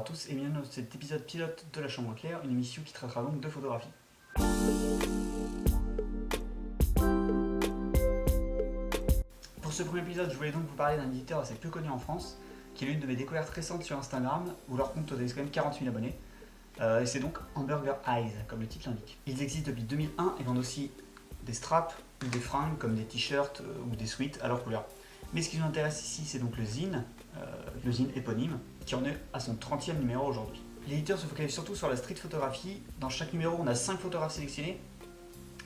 Bonjour à tous et bienvenue dans cet épisode pilote de la Chambre Claire, une émission qui traitera donc de photographie. Pour ce premier épisode, je voulais donc vous parler d'un éditeur assez peu connu en France, qui est l'une de mes découvertes récentes sur Instagram, où leur compte totalise quand même 40 000 abonnés. Et c'est donc Hamburger Eyes, comme le titre l'indique. Ils existent depuis 2001 et vendent aussi des straps ou des fringues comme des t-shirts ou des sweats à leur couleur. Mais ce qui nous intéresse ici, c'est donc le zine éponyme, qui en est à son 30e numéro aujourd'hui. L'éditeur se focalise surtout sur la street photographie. Dans chaque numéro, on a 5 photographes sélectionnés,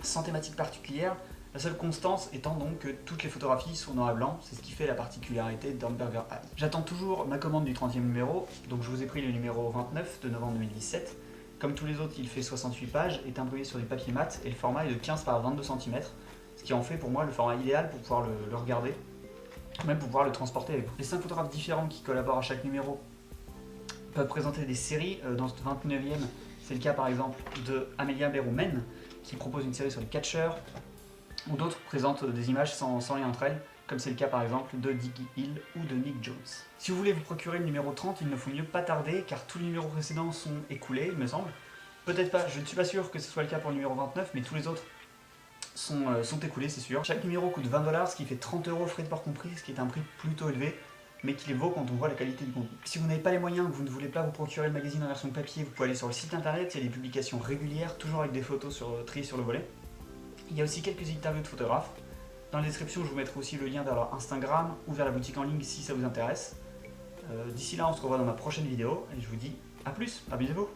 sans thématique particulière. La seule constance étant donc que toutes les photographies sont noir et blanc, c'est ce qui fait la particularité d'Hamburger Eyes. J'attends toujours ma commande du 30e numéro, donc je vous ai pris le numéro 29 de novembre 2017. Comme tous les autres, il fait 68 pages, est imprimé sur du papier mat et le format est de 15 par 22 cm, ce qui en fait pour moi le format idéal pour pouvoir le regarder, même pour pouvoir le transporter avec vous. Les 5 photographes différents qui collaborent à chaque numéro peuvent présenter des séries. Dans ce 29e, c'est le cas par exemple de Amelia Beroumen qui propose une série sur les catcheurs, ou d'autres présentent des images sans lien entre elles, comme c'est le cas par exemple de Diggy Hill ou de Nick Jones. Si vous voulez vous procurer le numéro 30, il ne faut mieux pas tarder car tous les numéros précédents sont écoulés, il me semble. Peut-être pas, je ne suis pas sûr que ce soit le cas pour le numéro 29, mais tous les autres sont écoulés, c'est sûr. Chaque numéro coûte 20$, ce qui fait 30 € frais de port compris, ce qui est un prix plutôt élevé, mais qui les vaut quand on voit la qualité du contenu. Si vous n'avez pas les moyens, que vous ne voulez pas vous procurer le magazine en version papier, vous pouvez aller sur le site internet, il y a des publications régulières, toujours avec des photos triées sur le volet. Il y a aussi quelques interviews de photographes. Dans la description, je vous mettrai aussi le lien vers leur Instagram ou vers la boutique en ligne si ça vous intéresse. D'ici là, on se revoit dans ma prochaine vidéo et je vous dis à plus, à bientôt.